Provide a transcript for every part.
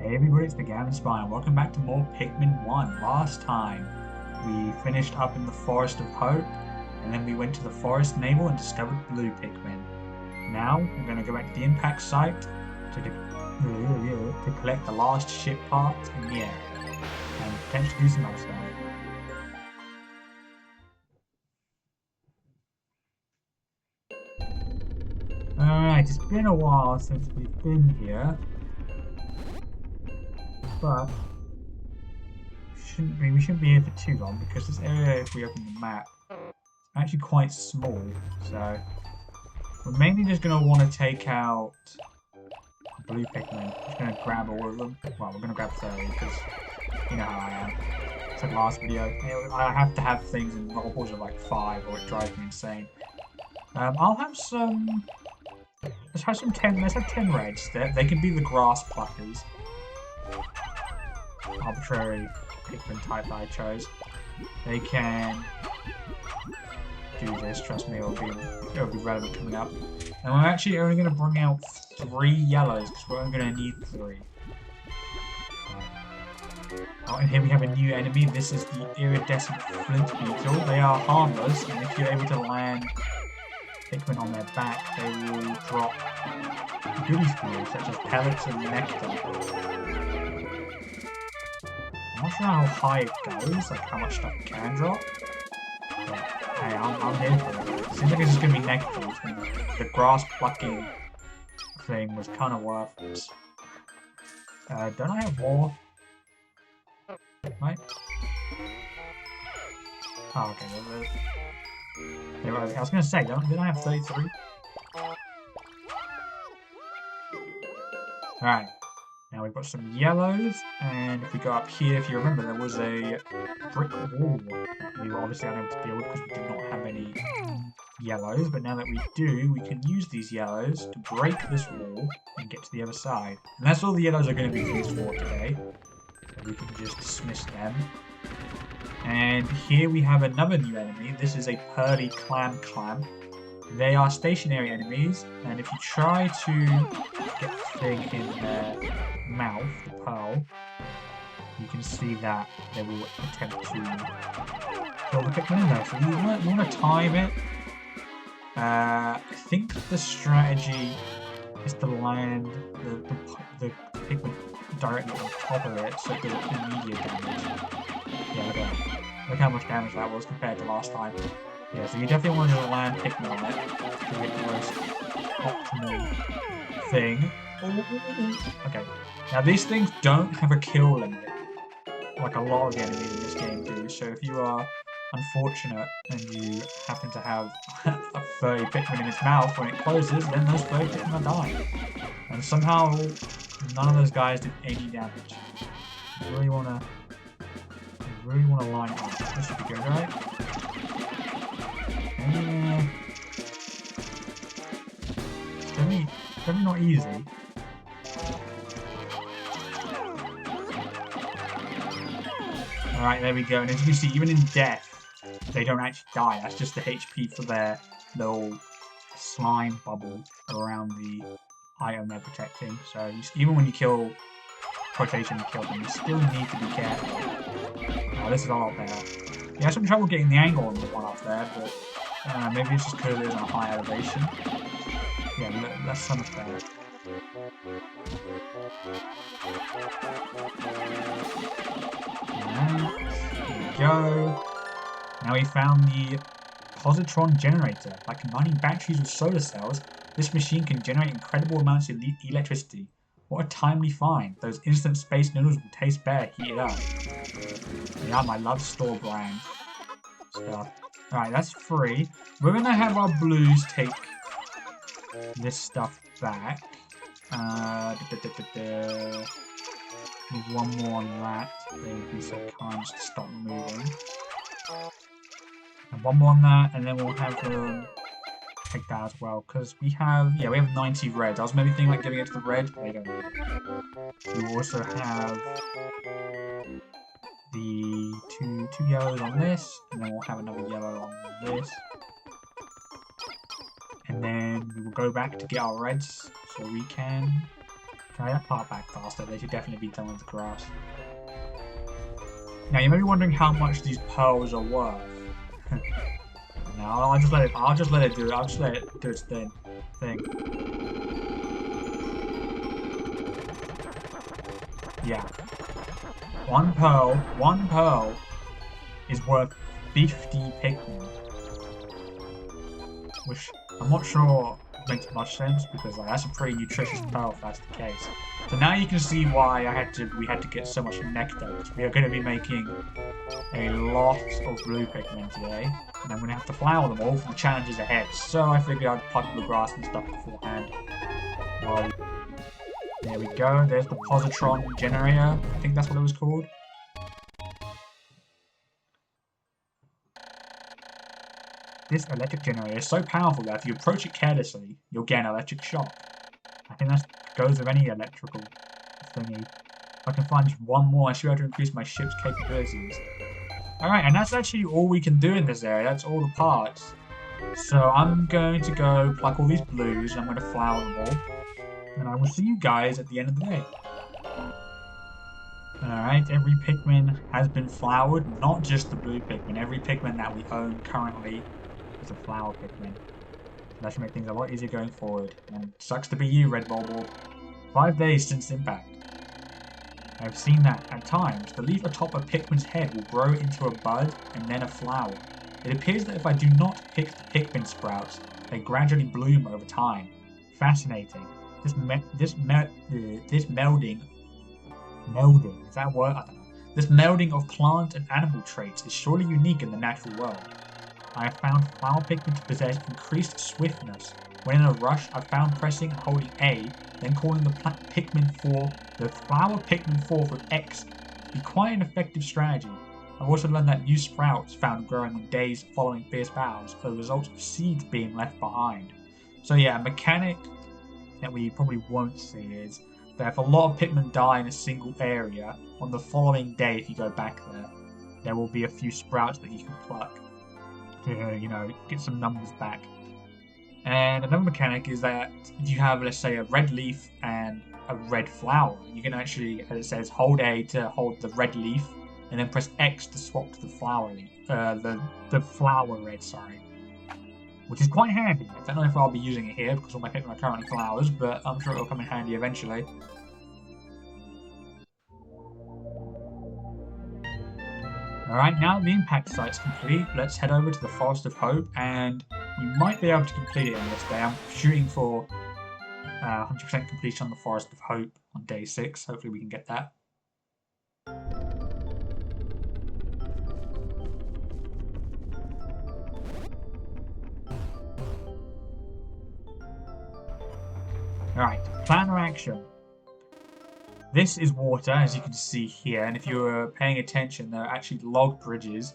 Hey everybody, it's the Gavin Spy, and welcome back to more Pikmin 1. Last time, we finished up in the Forest of Hope, and then we went to the Forest Navel and discovered blue Pikmin. Now, we're going to go back to the impact site to collect the last ship parts in the area, and potentially do some other stuff. Alright, it's been a while since we've been here, but we shouldn't be here for too long, because this area, if we open the map, actually quite small, so we're mainly just going to want to take out blue Pikmin. Just going to grab all of them. Well, we're going to grab 30 because you know how I am. It's like last video. I have to have things in multiples of like 5 or it drives me insane. I'll have some... Let's have some 10... Let's have 10 reds. They can be the grass pluckers. Arbitrary Pikmin type that I chose. They can do this, trust me, it'll be relevant coming up. And we're actually only going to bring out 3 yellows, because we're only going to need 3. Oh, and here we have a new enemy. This is the iridescent flint beetle. They are harmless, and if you're able to land Pikmin on their back, they will drop goodies for you, such as pellets and nectar. I'm not sure how high it goes, like how much stuff it can drop. But hey, I'm here for it. Seems like it's just going to be nectar. The grass plucking thing was kind of worthless. Don't I have more? Right? Oh, okay. I was going to say, didn't I have 33? Alright. Now we've got some yellows, and if we go up here, if you remember, there was a brick wall we were obviously unable to deal with because we did not have any yellows, but now that we do, we can use these yellows to break this wall and get to the other side. And that's all the yellows are going to be used for today. So we can just dismiss them. And here we have another new enemy. This is a Pearly Clam. They are stationary enemies, and if you try to get the thing in their mouth, the pearl, you can see that they will attempt to kill the Pikmin in there. So you want to time it. I think the strategy is to land the Pikmin directly on top of it so it does immediate damage. Yeah, look at that. Look how much damage that was compared to last time. Yeah, so you definitely want to land Pikmin on it to get the most optimal thing. Okay, now these things don't have a kill limit, like a lot of the enemies in this game do, so if you are unfortunate and you happen to have a 30 Pikmin in its mouth when it closes, then those 30 Pikmin are dying. And somehow, none of those guys did any damage. You really want to line it up. This should be good, right? It's definitely not easy. Alright, there we go. And as you can see, even in death, they don't actually die. That's just the HP for their little slime bubble around the item they're protecting. So even when you kill, quotation, kill them, you still need to be careful. Oh, this is a lot better. You had some trouble getting the angle on the one up there, but maybe it's just because it is on a high elevation. Yeah, that's so much better. There we go. Now we found the positron generator. By combining batteries with solar cells, this machine can generate incredible amounts of electricity. What a timely find. Those instant space noodles will taste better heated up. Yeah, I love store brand stuff. Alright, that's free. We're going to have our blues take this stuff back. Need one more on that. They would be so kind to stop moving. And one more on that, and then we'll have them take that as well, because we have 90 reds. I was maybe thinking like giving it to the reds, but they don't need it. We also have the two yellows on this, and then we'll have another yellow on this. And then we will go back to get our reds, so we can Carry that part back faster. They should definitely be done with the grass. Now you may be wondering how much these pearls are worth. No, I'll just let it do it. I'll just let it do its thing. Yeah. One pearl is worth 50 Pikmin. Which I'm not sure makes much sense because like, that's a pretty nutritious pearl if that's the case. So now you can see why we had to get so much nectar, because we are going to be making a lot of blue Pikmin today, and I'm going to have to flower them all for the challenges ahead. So I figured I'd pluck the grass and stuff beforehand. There we go, there's the positron generator, I think that's what it was called. This electric generator is so powerful that if you approach it carelessly, you'll get an electric shock. I think that goes with any electrical thingy. If I can find just one more, I should be able to increase my ship's capabilities. Alright, and that's actually all we can do in this area. That's all the parts. So I'm going to go pluck all these blues, and I'm going to flower them all. And I will see you guys at the end of the day. Alright, every Pikmin has been flowered, not just the blue Pikmin. Every Pikmin that we own currently is a flower Pikmin. That should make things a lot easier going forward. And sucks to be you, Red Bulb. 5 days since impact. I've seen that, at times, the leaf atop a Pikmin's head will grow into a bud and then a flower. It appears that if I do not pick the Pikmin sprouts, they gradually bloom over time. Fascinating. This melding, is that a word? I don't know. This melding of plant and animal traits is surely unique in the natural world. I have found flower Pikmin to possess increased swiftness. When in a rush, I found pressing and holding A, then calling the flower Pikmin forth with X to be quite an effective strategy. I've also learned that new sprouts found growing on days following fierce battles are the result of seeds being left behind. So yeah, a mechanic that we probably won't see is that if a lot of Pikmin die in a single area, on the following day if you go back there will be a few sprouts that you can pluck to, you know, get some numbers back. And another mechanic is that if you have, let's say, a red leaf and a red flower, you can actually, as it says, hold A to hold the red leaf, and then press X to swap to the flower leaf, the flower red, sorry. Which is quite handy. I don't know if I'll be using it here because all my Pikmin are currently flowers, but I'm sure it'll come in handy eventually. Alright, now the impact site's complete, let's head over to the Forest of Hope, and we might be able to complete it on this day. I'm shooting for 100% completion on the Forest of Hope on day 6. Hopefully we can get that. Alright, plan of action. This is water, as you can see here, and if you were paying attention, there are actually log bridges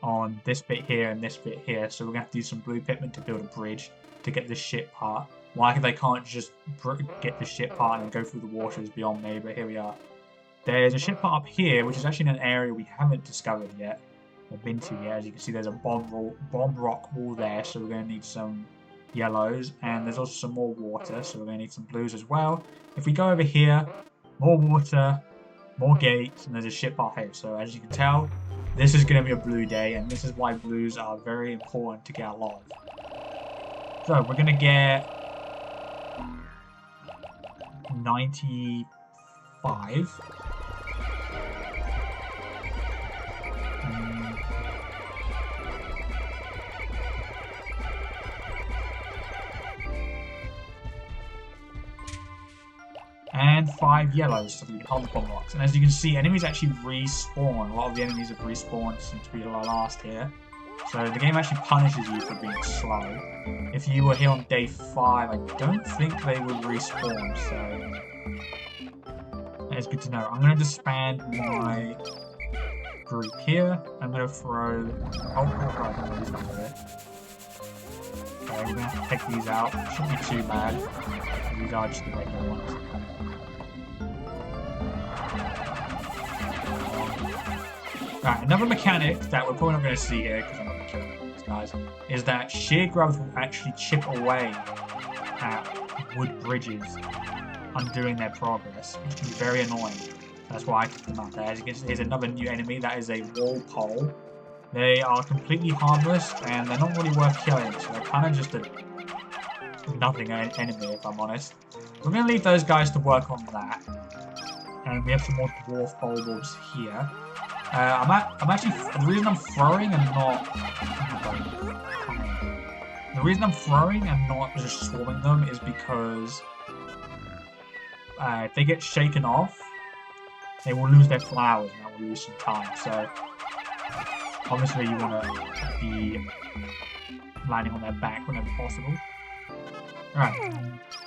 on this bit here and this bit here, so we're going to have to use some blue Pikmin to build a bridge to get the ship part. Why they can't just get the ship part and go through the water is beyond me, but here we are. There's a ship part up here, which is actually in an area we haven't discovered yet, or been to yet. As you can see, there's a bomb rock wall there, so we're going to need some yellows, and there's also some more water, so we're going to need some blues as well. If we go over here, more water, more gates, and there's a ship part here. So as you can tell, this is going to be a blue day, and this is why blues are very important to get a lot of. So we're going to get 95. And 5 yellows so we can hold the bomb rocks. And as you can see, enemies actually respawn. A lot of the enemies have respawned since we were last here. So the game actually punishes you for being slow. If you were here on day 5, I don't think they would respawn, so that is good to know. I'm going to disband my group here. I'm going to throw... Oh, right, I'm going to do something with it. Okay, we're going to have to take these out. Shouldn't be too bad. These are just the regular ones. Right, another mechanic that we're probably not going to see here, because I'm not going to kill these guys, is that sheer growth will actually chip away at wood bridges. undoing their progress, which can be very annoying. That's why I took them out there. As you can see, here's another new enemy. That is a wall pole. They are completely harmless, and they're not really worth killing, so they're kind of just a nothing enemy, if I'm honest. We're going to leave those guys to work on that. And we have some more dwarf bulbs here. I'm actually, the reason I'm throwing and not... The reason I'm throwing and not just swarming them is because if they get shaken off, they will lose their flowers and that will lose some time. So obviously you want to be landing on their back whenever possible. Alright,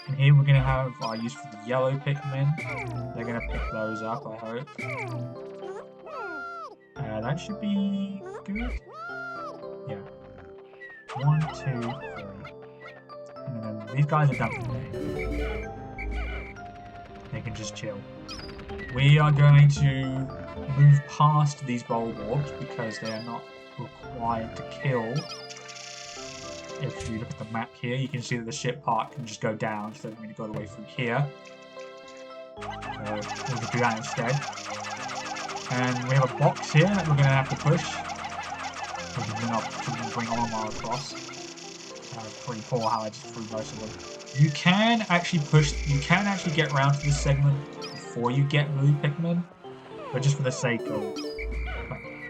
and here we're going to have our use for the yellow Pikmin. They're going to pick those up, I hope. That should be good. Yeah. 1, 2, 3. And then these guys are done for today. They can just chill. We are going to move past these bulbs because they are not required to kill. If you look at the map here, you can see that the ship part can just go down, so we're going to go all the way through here. So we'll just do that instead. And we have a box here that we're going to have to push. We're going to bring Olimar across. That was pretty poor how I just threw most of them. You can actually get around to this segment before you get blue Pikmin, but just for the sake of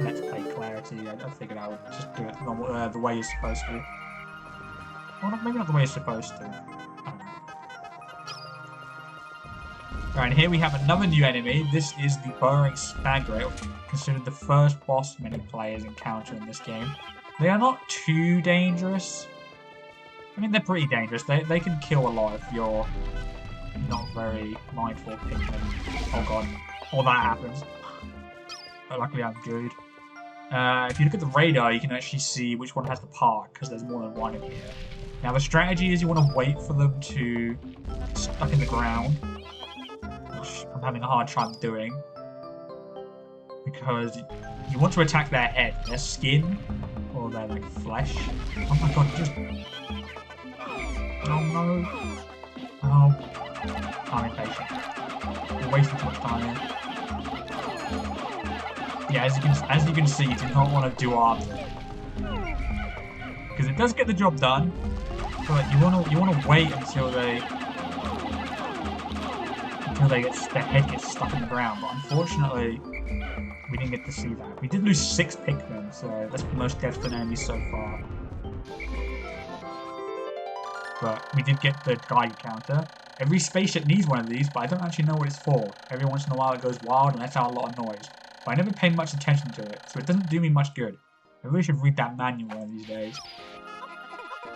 let's play clarity, I figured I would just do it the way you're supposed to. Well, maybe not the way you're supposed to. I don't know. Alright, here we have another new enemy. This is the burrowing Spagret, considered the first boss many players encounter in this game. They are not too dangerous. I mean, they're pretty dangerous. They can kill a lot if you're not very mindful of Pikmin. Oh god, all that happens. But luckily I'm good. If you look at the radar, you can actually see which one has the park, because there's more than one in here. Now the strategy is you want to wait for them to get stuck in the ground, which I'm having a hard time doing, because you want to attack their head, their skin, or their like flesh. Oh my god, just... Oh no. Oh. I'm impatient. We're wasting too much time here. Yeah, as you can see, you do not want to do after, because it does get the job done, but you want to wait until their head gets stuck in the ground. But unfortunately, we didn't get to see that. We did lose 6 Pikmin, so that's the most deaths to enemies so far. But we did get the Geiger counter. Every spaceship needs one of these, but I don't actually know what it's for. Every once in a while it goes wild and lets out a lot of noise. But I never paid much attention to it, so it doesn't do me much good. I really should read that manual one of these days.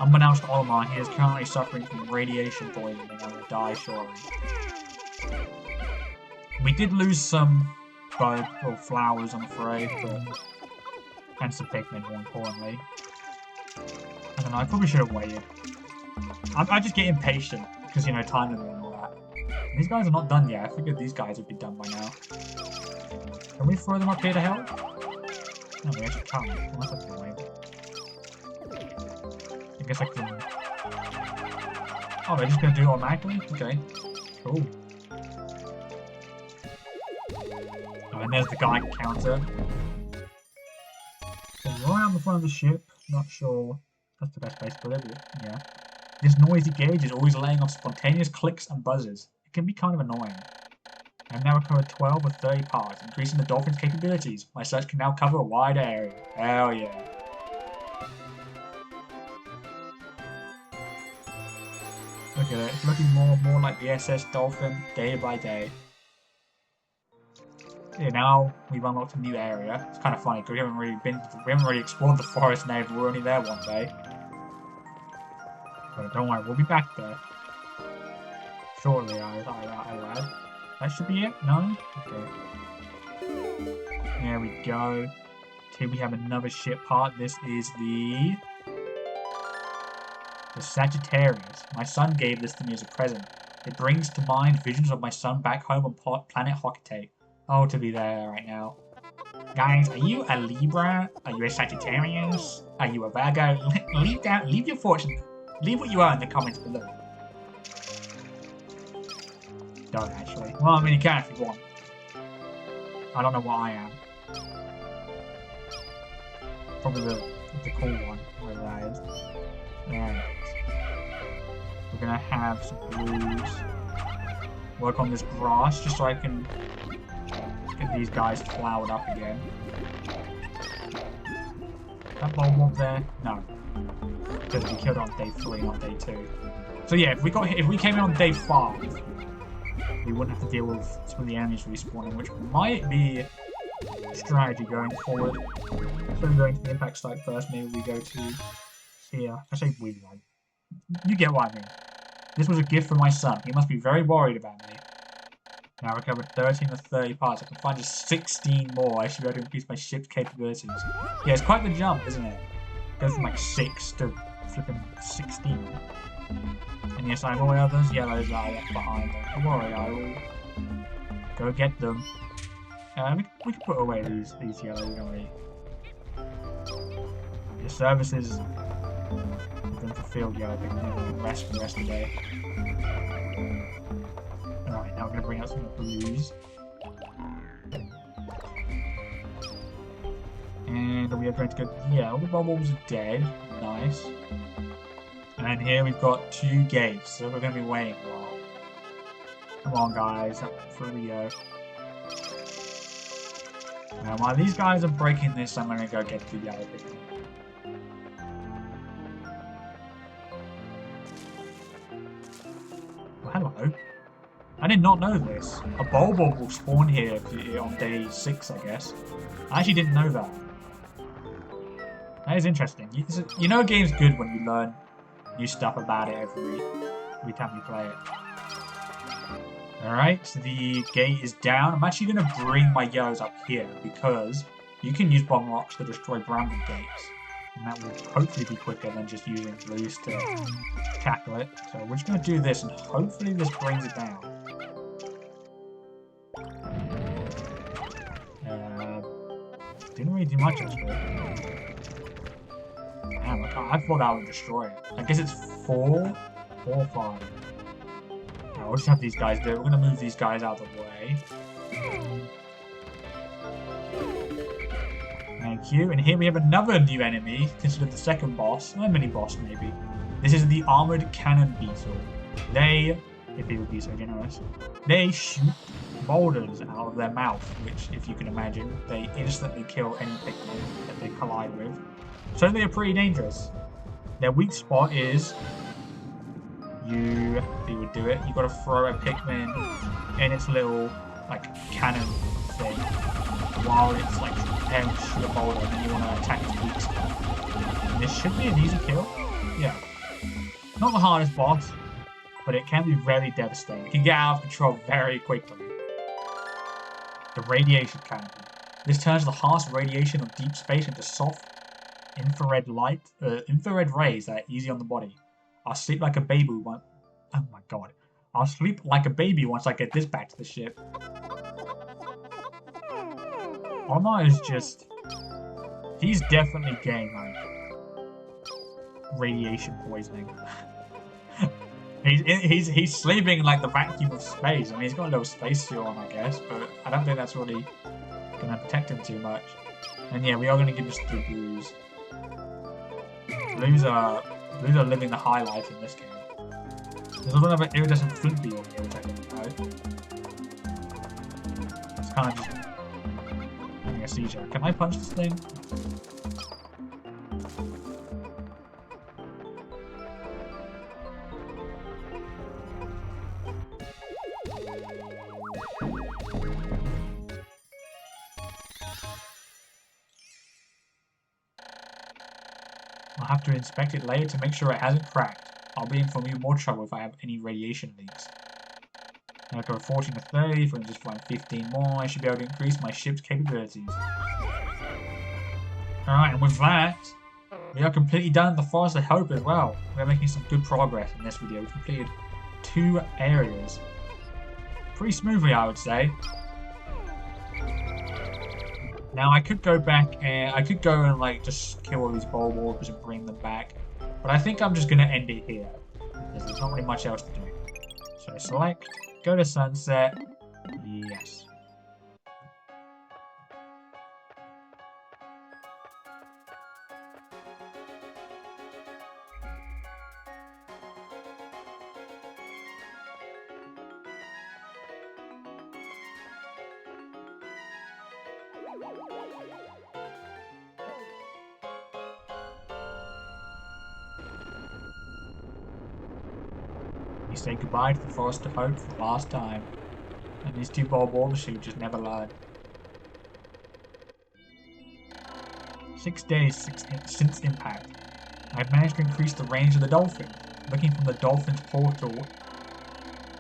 Unbeknownst to Olimar, he is currently suffering from radiation poisoning and will die shortly. We did lose some bud or flowers, I'm afraid, but... and some Pikmin, more importantly. I don't know, I probably should have waited. I just get impatient, because, you know, time limit and all that. And these guys are not done yet. I figured these guys would be done by now. Can we throw them up here to help? No, we actually can't. Unless I can wait. I guess I can... Oh, they're just going to do it automatically? Okay. Cool. Oh, and there's the Geiger counter. So right on the front of the ship. Not sure that's the best place to live it. Yeah. This noisy gauge is always laying off spontaneous clicks and buzzes. It can be kind of annoying. I've now recovered 12 of 30 parts, increasing the dolphin's capabilities. My search can now cover a wide area. Hell yeah. Look at it, it's looking more and more like the SS Dolphin day by day. Yeah, now we've unlocked a new area. It's kind of funny because we haven't really explored the forest now, but we're only there one day. But don't worry, we'll be back there shortly, I add. That should be it? No? Okay. There we go. Here we have another ship part. This is the Sagittarius. My son gave this to me as a present. It brings to mind visions of my son back home on planet Hocate. Oh, to be there right now. Guys, are you a Libra? Are you a Sagittarius? Are you a Virgo? Leave your fortune. Leave what you are in the comments below. don't actually. Well, I mean, you can if you want. I don't know what I am. Probably the cool one, whatever that is. Alright. We're gonna have some blues. Work on this grass just so I can get these guys flowered up again. That bulb up there? No. Because we killed it on day 3, not day 2. So yeah, if we came in on day 5, we wouldn't have to deal with some of the enemies respawning, which might be a strategy going forward. So we're going to the impact site first, maybe we go to here. I say we, like, you get what I mean. This was a gift from my son. He must be very worried about me. Now I recovered 13 of 30 parts. I can find just 16 more. I should be able to increase my ship's capabilities. Yeah, it's quite the jump, isn't it? It goes from like 6 to flipping 16. And yes, I will wear those yellows that are left behind. Don't worry, I will go get them. We can put away these yellows, don't we? Your services have been fulfilled, yellow thing. We can rest for the rest of the day. Alright, now we're going to bring out some blues. And we are going to go... Yeah, all the bubbles are dead. Nice. And here we've got 2 gates, so we're going to be waiting a while. Come on, guys. Up for Rio. Now, while these guys are breaking this, I'm going to go get the yellow thing. Oh, hello. I did not know this. A bulb will spawn here on day 6, I guess. I actually didn't know that. That is interesting. You know a game's good when you learn new stuff about it every time you play it. Alright, so the gate is down. I'm actually going to bring my yellows up here because you can use bomb rocks to destroy bramble gates. And that will hopefully be quicker than just using blues to tackle it. So we're just going to do this and hopefully this brings it down. Didn't really do much actually. Damn, I thought that would destroy it. I guess it's 4 or 5. I'll just have these guys do it. We're going to move these guys out of the way. Thank you. And here we have another new enemy, considered the second boss. Or mini-boss, maybe. This is the Armored Cannon Beetle. They, if they would be so generous, they shoot boulders out of their mouth, which, if you can imagine, they instantly kill any Pikmin that they collide with. So they are pretty dangerous. Their weak spot is... if you would do it, you've got to throw a Pikmin in its little, like, cannon thing while it's, like, preparing to shoot a boulder, and then you want to attack its weak spot. And this should be an easy kill. Yeah. Not the hardest boss, but it can be very devastating. It can get out of control very quickly. The radiation cannon. This turns the harsh radiation of deep space into soft infrared rays that are easy on the body. I'll sleep like a baby once. Oh my god. I'll sleep like a baby once I get this back to the ship. Omar is just... He's definitely getting, like, radiation poisoning. He's sleeping in, like, the vacuum of space. I mean, he's got a little spacesuit on, I guess, but I don't think that's really going to protect him too much. And yeah, we are going to give this to blues. Blues are living the high life in this game. There's a little bit of iridescent flint beetle here, which I didn't know. It's kind of just having a seizure. Can I punch this thing? I'll have to inspect it later to make sure it hasn't cracked. I'll be in for more trouble if I have any radiation leaks. Now I go 14 to 30, if I can just find 15 more, I should be able to increase my ship's capabilities. Alright, and with that, we are completely done the Forest of Hope as well. We are making some good progress in this video. We've completed 2 areas. Pretty smoothly, I would say. Now I could go back and like just kill all these bulb orbs and bring them back, but I think I'm just gonna end it here because there's not really much else to do. So select, Go to sunset. Yes. You say goodbye to the Forest of Hope for the last time. And these two Bob Watershoot just never learn. 6 days since impact. I've managed to increase the range of the dolphin. Looking from the dolphin's portal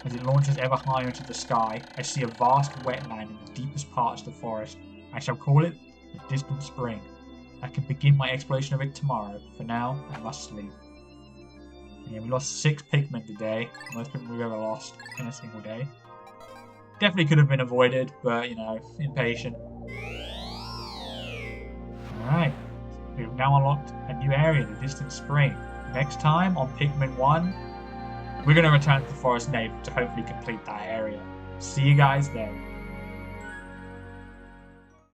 as it launches ever higher into the sky, I see a vast wetland in the deepest parts of the forest. I shall call it the Distant Spring. I can begin my exploration of it tomorrow. For now, I must sleep. And yeah, we lost 6 Pikmin today. Most Pikmin we've ever lost in a single day. Definitely could have been avoided, but, you know, impatient. Alright, we've now unlocked a new area, the Distant Spring. Next time on Pikmin 1, we're going to return to the Forest Navel to hopefully complete that area. See you guys then.